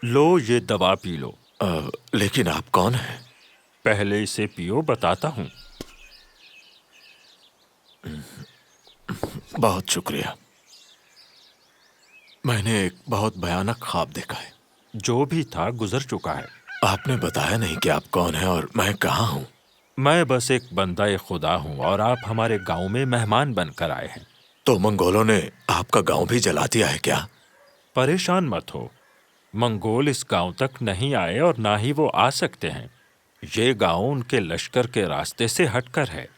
लो ये दवा P low. लेकिन आप कौन हैं? पहले इसे पियो, बताता हूँ। बहुत शुक्रिया। मैंने एक बहुत भयानक ख्वाब देखा है। जो भी था गुजर चुका है। आपने बताया नहीं कि आप कौन हैं और मैं कहाँ हूँ। मैं बस एक बंदा खुदा हूँ और आप हमारे गांव में मेहमान बनकर आए हैं। तो मंगोलों ने आपका गांव भी जला दिया है क्या? परेशान मत हो, मंगोल इस गांव तक नहीं आए और ना ही वो आ सकते हैं। ये गांव उनके लश्कर के रास्ते से हटकर है।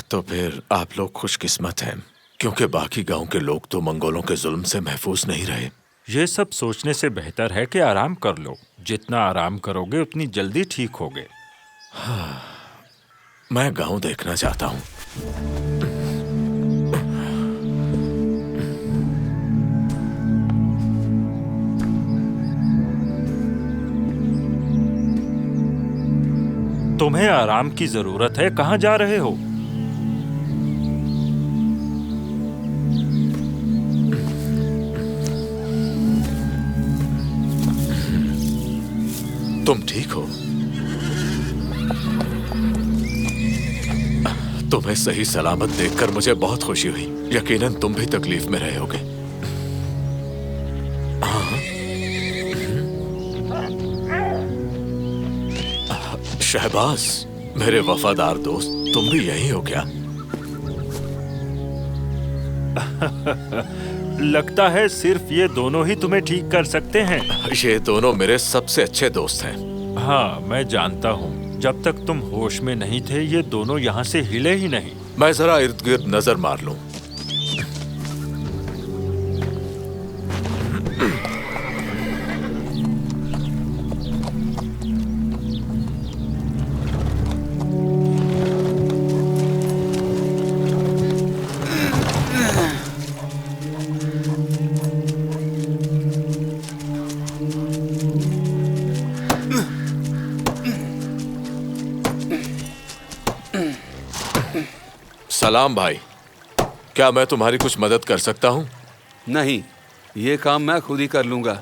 तो फिर आप लोग खुशकिस्मत हैं, क्योंकि बाकी गांव के लोग तो मंगोलों के जुल्म से महफूज नहीं रहे। ये सब सोचने से बेहतर है कि आराम कर लो। जितना आराम करोगे उतनी जल्दी ठीक होगे। मैं गांव देखना चाहता हूँ। तुम्हें आराम की जरूरत है, कहाँ जा रहे हो? तुम ठीक हो? तुम्हें सही सलामत देखकर मुझे बहुत खुशी हुई। यकीनन तुम भी तकलीफ में रहे होगे। शहबाज, मेरे वफादार दोस्त, तुम भी यही हो क्या? लगता है सिर्फ ये दोनों ही तुम्हें ठीक कर सकते हैं। ये दोनों मेरे सबसे अच्छे दोस्त हैं। हाँ, मैं जानता हूँ। जब तक तुम होश में नहीं थे ये दोनों यहाँ से हिले ही नहीं। मैं जरा इर्द गिर्द नजर मार लूं। सलाम भाई, क्या मैं तुम्हारी कुछ मदद कर सकता हूँ? नहीं, ये काम मैं खुद ही कर लूंगा।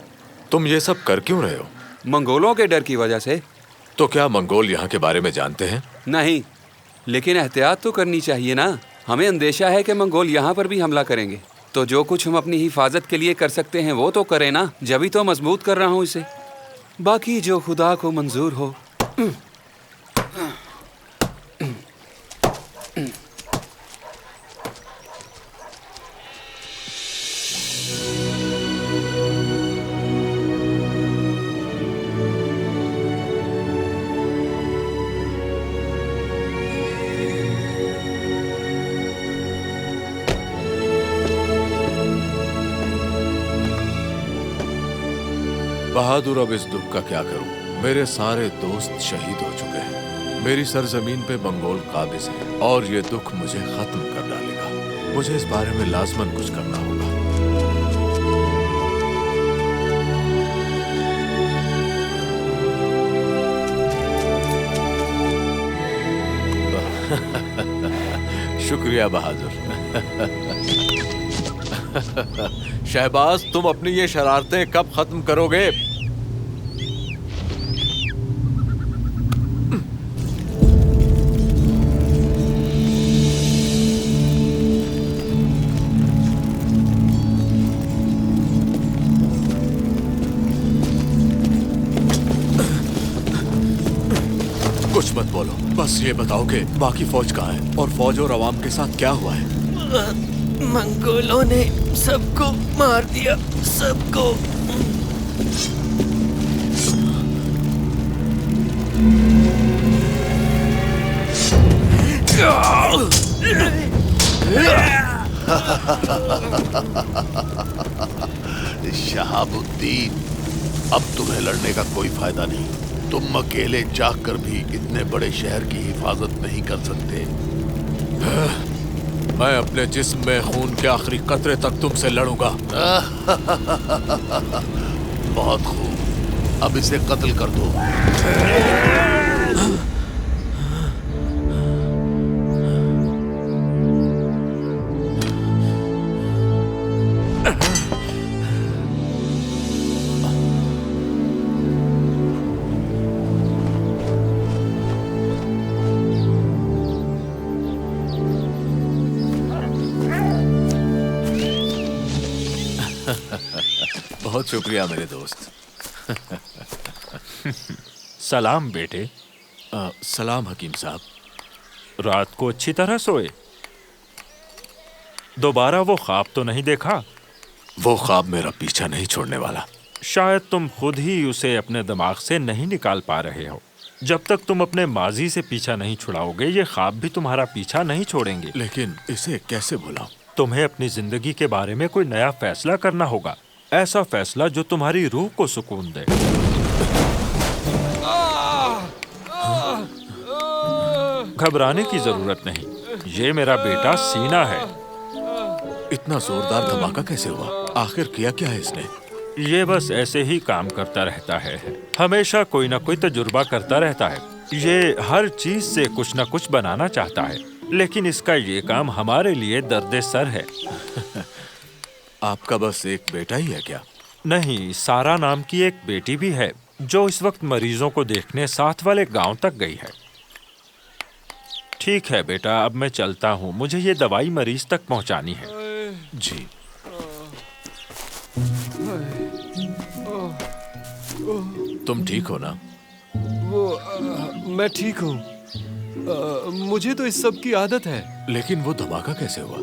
तुम ये सब कर क्यों रहे हो? मंगोलों के डर की वजह से। तो क्या मंगोल यहाँ के बारे में जानते हैं? नहीं, लेकिन एहतियात तो करनी चाहिए ना। हमें अंदेशा है कि मंगोल यहाँ पर भी हमला करेंगे, तो जो कुछ हम अपनी हिफाजत के लिए कर सकते हैं वो तो करें ना। जब तो मजबूत कर रहा हूँ इसे, बाकी जो खुदा को मंजूर हो। बहादुर, अब इस दुख का क्या करूं? मेरे सारे दोस्त शहीद हो चुके हैं। मेरी सरजमीन पे मंगोल काबिज है और ये दुख मुझे खत्म कर डालेगा। मुझे इस बारे में लाजमन कुछ करना होगा। शुक्रिया बहादुर। शहबाज, तुम अपनी ये शरारतें कब खत्म करोगे? कुछ मत बोलो, बस ये बताओ कि बाकी फौज कहाँ है और फौज और अवाम के साथ क्या हुआ है? मंगोलों ने सबको मार दिया, सबको। शहाबुद्दीन, अब तुम्हें लड़ने का कोई फायदा नहीं। तुम अकेले जाकर भी इतने बड़े शहर की हिफाजत नहीं कर सकते। मैं अपने जिस्म में खून के आखिरी कतरे तक तुमसे लड़ूंगा। बहुत खूब, अब इसे कत्ल कर दो। बहुत शुक्रिया मेरे दोस्त। सलाम बेटे। सलाम हकीम साहब। रात को अच्छी तरह सोए? दोबारा वो ख्वाब तो नहीं देखा? वो ख्वाब मेरा पीछा नहीं छोड़ने वाला। शायद तुम खुद ही उसे अपने दिमाग से नहीं निकाल पा रहे हो। जब तक तुम अपने माजी से पीछा नहीं छुड़ाओगे, ये ख्वाब भी तुम्हारा पीछा नहीं छोड़ेंगे। लेकिन इसे कैसे भुलाऊं? तुम्हें अपनी जिंदगी के बारे में कोई नया फैसला करना होगा। ऐसा फैसला जो तुम्हारी रूह को सुकून दे। घबराने की जरूरत नहीं, ये मेरा बेटा सीना है। इतना जोरदार धमाका कैसे हुआ? आखिर किया क्या है इसने? ये बस ऐसे ही काम करता रहता है, हमेशा कोई ना कोई तजुर्बा करता रहता है। ये हर चीज से कुछ ना कुछ बनाना चाहता है, लेकिन इसका ये काम हमारे लिए दर्द सर है। आपका बस एक बेटा ही है क्या? नहीं, सारा नाम की एक बेटी भी है, जो इस वक्त मरीजों को देखने साथ वाले गांव तक गई है। ठीक है बेटा, अब मैं चलता हूँ, मुझे ये दवाई मरीज तक पहुँचानी है। जी। तुम ठीक हो ना? मैं ठीक हूँ। मुझे तो इस सब की आदत है। लेकिन वो धमाका कैसे हुआ?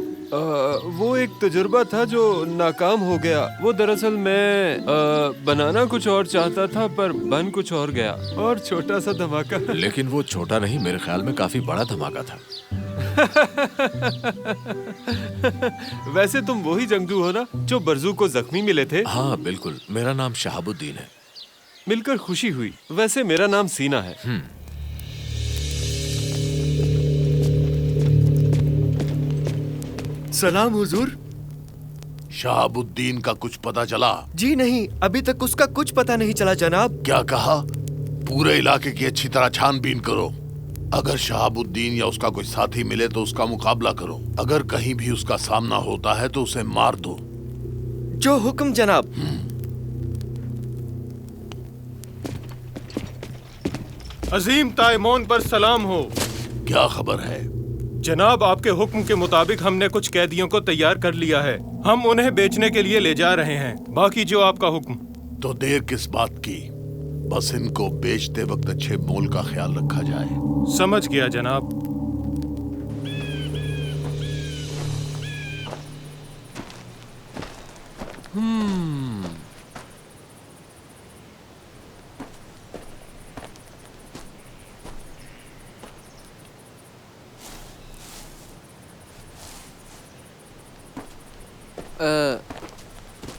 वो एक तजुर्बा था जो नाकाम हो गया। वो दरअसल मैं बनाना कुछ और चाहता था, पर बन कुछ और गया, और छोटा सा धमाका। लेकिन वो छोटा नहीं, मेरे ख्याल में काफी बड़ा धमाका था। वैसे तुम वही जंगजू हो ना जो बरजू को जख्मी मिले थे? हाँ बिल्कुल, मेरा नाम शहाबुद्दीन है। मिलकर खुशी हुई। वैसे मेरा नाम सीना है। सलाम हुजूर। शहाबुद्दीन का कुछ पता चला? जी नहीं, अभी तक उसका कुछ पता नहीं चला जनाब। क्या कहा? पूरे इलाके की अच्छी तरह छानबीन करो। अगर शहाबुद्दीन या उसका कोई साथी मिले तो उसका मुकाबला करो। अगर कहीं भी उसका सामना होता है तो उसे मार दो। जो हुक्म जनाब। अजीम ताइमोन पर सलाम हो। क्या खबर है? जनाब, आपके हुक्म के मुताबिक हमने कुछ कैदियों को तैयार कर लिया है। हम उन्हें बेचने के लिए ले जा रहे हैं। बाकी जो आपका हुक्म। तो देर किस बात की? बस इनको बेचते वक्त अच्छे मोल का ख्याल रखा जाए। समझ गया जनाब।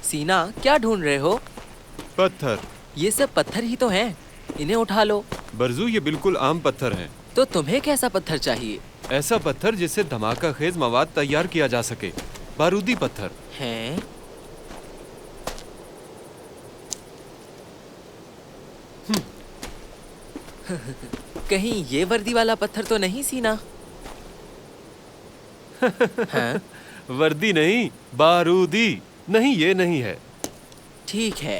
सीना, क्या ढूंढ रहे हो? पत्थर। ये सब पत्थर ही तो हैं, इन्हें उठा लो। बरजू, ये बिल्कुल आम पत्थर है। तो तुम्हें कैसा पत्थर चाहिए? ऐसा पत्थर जिससे धमाका खेज मवाद तैयार किया जा सके। बारूदी पत्थर। हैं? कहीं ये वर्दी वाला पत्थर तो नहीं सीना? हाँ? वर्दी नहीं, बारूदी। नहीं, ये नहीं है। ठीक है।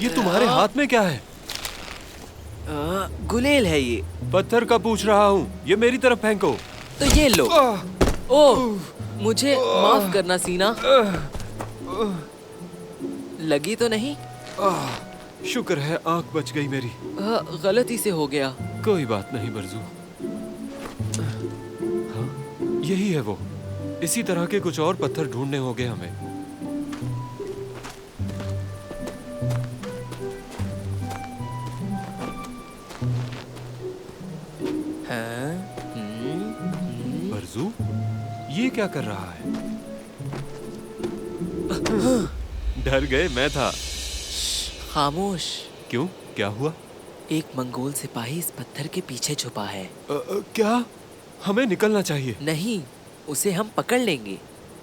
ये तुम्हारे हाथ में क्या है? गुलेल है ये। पत्थर का पूछ रहा हूँ, ये मेरी तरफ फेंको। तो ये लो। ओह, मुझे माफ करना सीना। लगी तो नहीं? शुक्र है आंख बच गई मेरी। गलती से हो गया। कोई बात नहीं बरजू। हाँ, यही है वो। इसी तरह के कुछ और पत्थर ढूंढने होंगे हमें। हाँ? बरजू, ये क्या कर रहा है? डर गए? मैं था। खामोश। क्यों? क्या हुआ? एक मंगोल सिपाही इस पत्थर के पीछे छुपा है। क्या? हमें निकलना चाहिए। नहीं, उसे हम पकड़ लेंगे।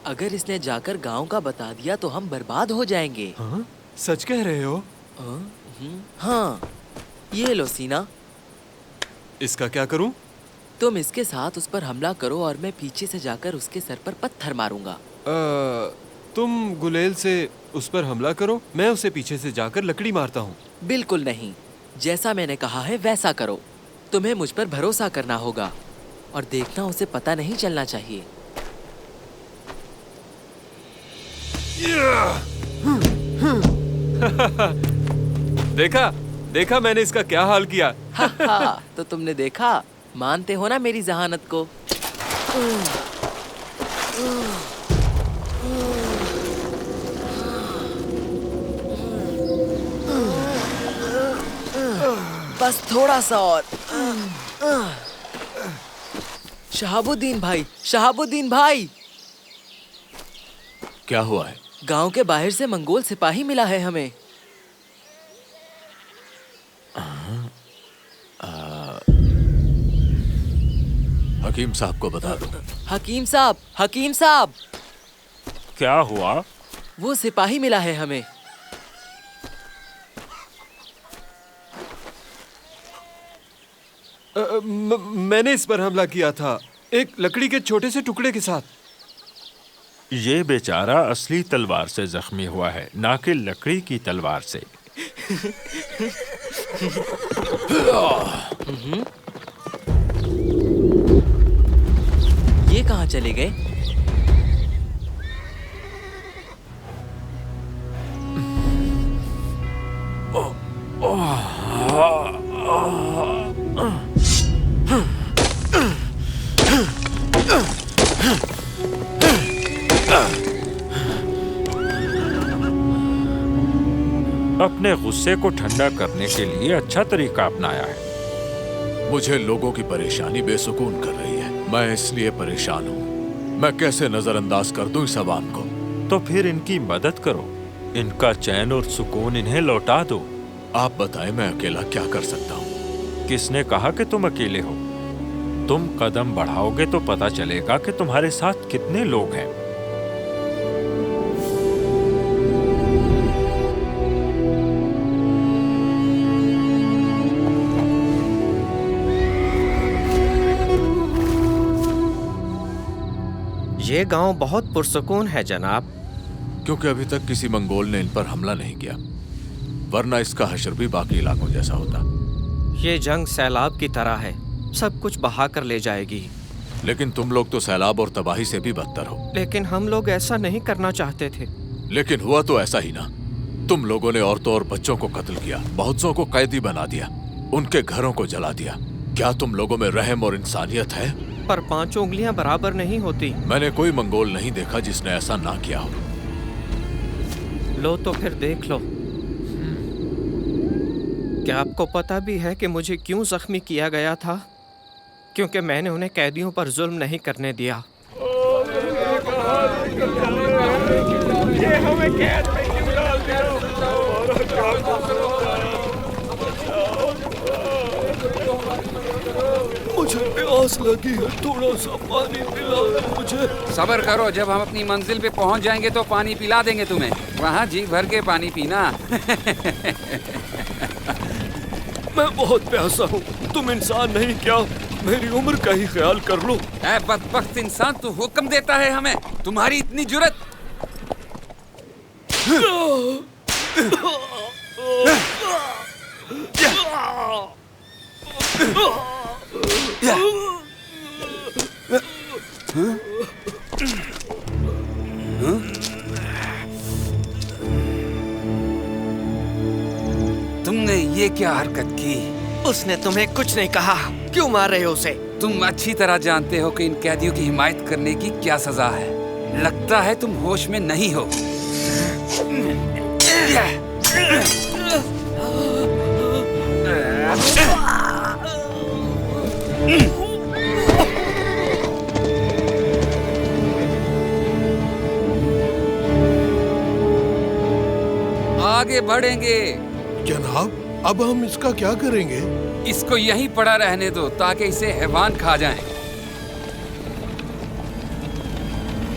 अगर इसने जाकर गांव का बता दिया तो हम बर्बाद हो जाएंगे। हाँ? सच कह रहे हो? हाँ, ये लो सीना। इसका क्या करूं? तुम इसके साथ उस पर हमला करो और मैं पीछे से जाकर उसके सर पर पत्थर मारूंगा। तुम गुलेल से उस पर हमला करो, मैं उसे पीछे से जाकर लकड़ी मारता हूँ। बिल्कुल नहीं, जैसा मैंने कहा है वैसा करो। तुम्हें मुझ पर भरोसा करना होगा और देखना उसे पता नहीं चलना चाहिए। देखा देखा मैंने इसका क्या हाल किया। तो तुमने देखा, मानते हो ना मेरी जहानत को। बस थोड़ा सा और। शहाबुद्दीन भाई, शहाबुद्दीन भाई, क्या हुआ है? गांव के बाहर से मंगोल सिपाही मिला है हमें। हकीम साहब को बता दो। हकीम साहब, हकीम साहब, क्या हुआ? वो सिपाही मिला है हमें। मैंने इस पर हमला किया था, एक लकड़ी के छोटे से टुकड़े के साथ। ये बेचारा असली तलवार से जख्मी हुआ है, ना कि लकड़ी की तलवार से। ये कहाँ चले गए? अपने गुस्से को ठंडा करने के लिए अच्छा तरीका अपनाया है। मुझे लोगों की परेशानी बेसुकून कर रही है, मैं इसलिए परेशान हूँ। मैं कैसे नजरअंदाज कर दूं इस अवाम को? तो फिर इनकी मदद करो, इनका चैन और सुकून इन्हें लौटा दो। आप बताएं मैं अकेला क्या कर सकता हूँ? किसने कहा कि तुम अकेले हो? तुम कदम बढ़ाओगे तो पता चलेगा कि तुम्हारे साथ कितने लोग हैं। ये गांव बहुत पुरसुकून है जनाब। क्योंकि अभी तक किसी मंगोल ने इन पर हमला नहीं किया, वरना इसका हश्र भी बाकी इलाकों जैसा होता। ये जंग सैलाब की तरह है, सब कुछ बहा कर ले जाएगी। लेकिन तुम लोग तो सैलाब और तबाही से भी बदतर हो। लेकिन हम लोग ऐसा नहीं करना चाहते थे। लेकिन हुआ तो ऐसा ही ना। तुम लोगों ने औरतों और बच्चों को कत्ल किया, बहुतों को कैदी बना दिया, उनके घरों को जला दिया। क्या तुम लोगों में रहम और इंसानियत है? पर 5 उंगलियां बराबर नहीं होती। मैंने कोई मंगोल नहीं देखा जिसने ऐसा ना किया हो। लो तो फिर देख लो। क्या आपको पता भी है कि मुझे क्यों जख्मी किया गया था? क्योंकि मैंने उन्हें कैदियों पर जुल्म नहीं करने दिया। मुझे प्यास लगी है, थोड़ा सा पानी पिलाओ मुझे। सब्र करो, जब हम अपनी मंजिल पे पहुंच जाएंगे तो पानी पिला देंगे तुम्हें। वहाँ जी भर के पानी पीना। मैं बहुत प्यासा हूँ, तुम इंसान नहीं क्या? मेरी उम्र का ही ख्याल कर लो। ऐ बदबख्त इंसान, तू हुक्म देता है हमें? तुम्हारी इतनी जुर्रत? तुमने ये क्या हरकत की? उसने तुम्हें कुछ नहीं कहा, क्यों मार रहे हो उसे? तुम अच्छी तरह जानते हो कि इन कैदियों की हिमायत करने की क्या सजा है। लगता है तुम होश में नहीं हो। आगे बढ़ेंगे। जनाब, अब हम इसका क्या करेंगे? इसको यहीं पड़ा रहने दो ताकि इसे हैवान खा जाएं।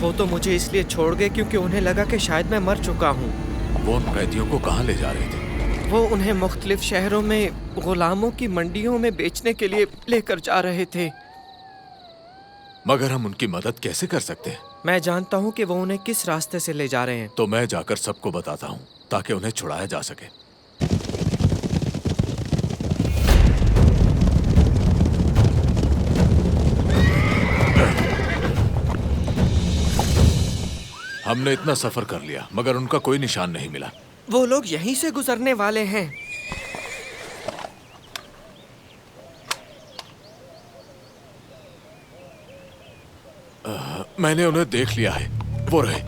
वो तो मुझे इसलिए छोड़ गए क्योंकि उन्हें लगा कि शायद मैं मर चुका हूँ। वो उन कैदियों को कहाँ ले जा रहे थे? वो उन्हें मुख्तलिफ शहरों में गुलामों की मंडियों में बेचने के लिए लेकर जा रहे थे। मगर हम उनकी मदद कैसे कर सकते हैं? मैं जानता हूँ कि वो उन्हें किस रास्ते से ले जा रहे हैं। तो मैं जाकर सबको बताता हूँ ताकि उन्हें छुड़ाया जा सके। हमने इतना सफर कर लिया मगर उनका कोई निशान नहीं मिला। वो लोग यहीं से गुजरने वाले हैं। मैंने उन्हें देख लिया है, वो रहे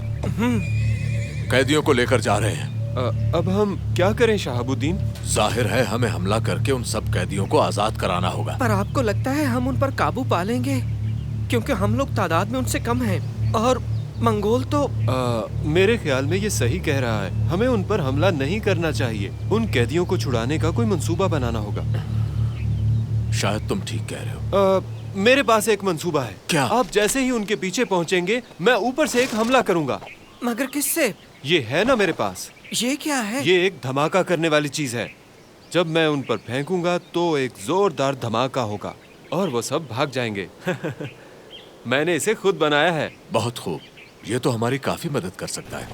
कैदियों को लेकर जा रहे हैं। अब हम क्या करें शहाबुद्दीन? जाहिर है हमें हमला करके उन सब कैदियों को आजाद कराना होगा। पर आपको लगता है हम उन पर काबू पा लेंगे? क्योंकि हम लोग तादाद में उनसे कम हैं और मंगोल तो मेरे ख्याल में ये सही कह रहा है। हमें उन पर हमला नहीं करना चाहिए। उन कैदियों को छुड़ाने का कोई मंसूबा बनाना होगा। शायद तुम ठीक कह रहे हो। मेरे पास एक मंसूबा है। क्या? आप जैसे ही उनके पीछे पहुंचेंगे मैं ऊपर से एक हमला करूंगा। मगर किससे? ये है ना मेरे पास। ये क्या है? ये एक धमाका करने वाली चीज है। जब मैं उन पर फेंकूंगा तो एक जोरदार धमाका होगा और वो सब भाग जाएंगे। मैंने इसे खुद बनाया है। बहुत खूब, ये तो हमारी काफी मदद कर सकता है।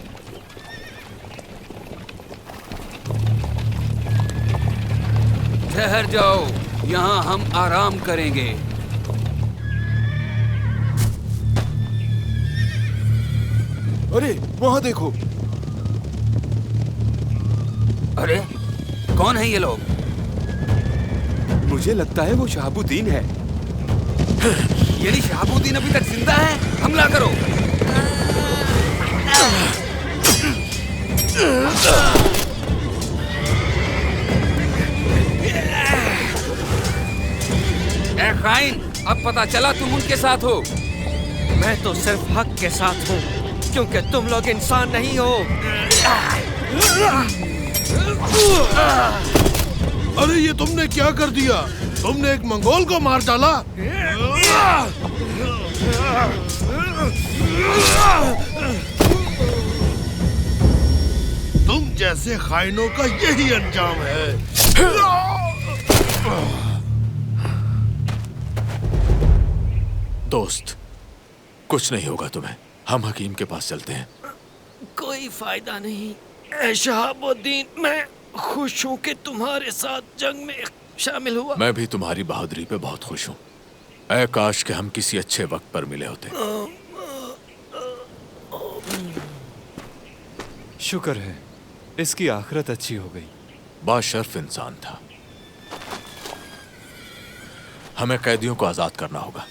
ठहर जाओ, यहाँ हम आराम करेंगे। अरे वहां देखो। अरे कौन है ये लोग? मुझे लगता है वो शहाबुद्दीन है। यानी शहाबुद्दीन अभी तक जिंदा है? हमला करो। ए खाइन, अब पता चला तुम उनके साथ हो। मैं तो सिर्फ हक के साथ हूँ, क्योंकि तुम लोग इंसान नहीं हो। अरे ये तुमने क्या कर दिया? तुमने एक मंगोल को मार डाला। तुम जैसे खाइनों का यही अंजाम है। दोस्त, कुछ नहीं होगा तुम्हें। हम हकीम के पास चलते हैं। कोई फायदा नहीं। ए शहाबुद्दीन, मैं खुश हूँ कि तुम्हारे साथ जंग में शामिल हुआ। मैं भी तुम्हारी बहादुरी पे बहुत खुश हूँ। ऐ काश कि हम किसी अच्छे वक्त पर मिले होते। शुक्र है इसकी आखिरत अच्छी हो गई। बाशर्फ इंसान था। हमें कैदियों को आजाद करना होगा।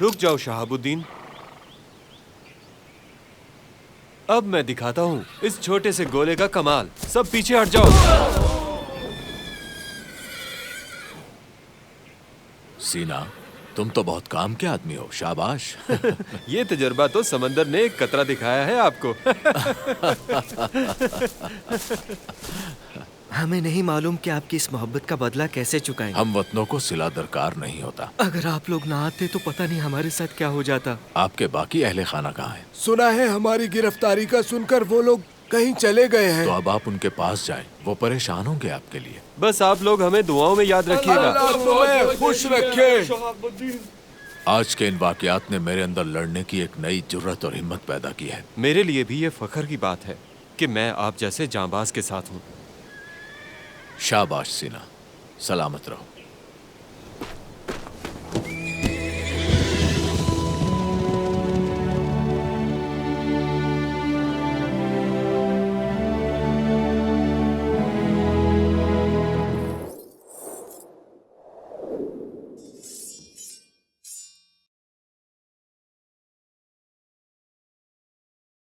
रुक जाओ शहाबुद्दीन, अब मैं दिखाता हूँ इस छोटे से गोले का कमाल। सब पीछे हट जाओ। सीना, तुम तो बहुत काम के आदमी हो, शाबाश। ये तजुर्बा तो समंदर ने एक कतरा दिखाया है आपको। हमें नहीं मालूम कि आपकी इस मोहब्बत का बदला कैसे चुकाएं। हम वतनों को सिला दरकार नहीं होता। अगर आप लोग ना आते तो पता नहीं हमारे साथ क्या हो जाता। आपके बाकी अहले खाना कहाँ हैं? सुना है हमारी गिरफ्तारी का सुनकर वो लोग कहीं चले गए हैं। तो अब आप उनके पास जाएं, वो परेशान होंगे आपके लिए। बस आप लोग हमें दुआओं में याद रखिएगा। अल्लाह तुम्हें खुश रखे। आज के इन वाकयात ने मेरे अंदर लड़ने की एक नई जुर्रत और हिम्मत पैदा की है। मेरे लिए भी ये फख्र की बात है कि मैं आप जैसे जांबाज के साथ हूँ। शाबाश सीना, सलामत रहो।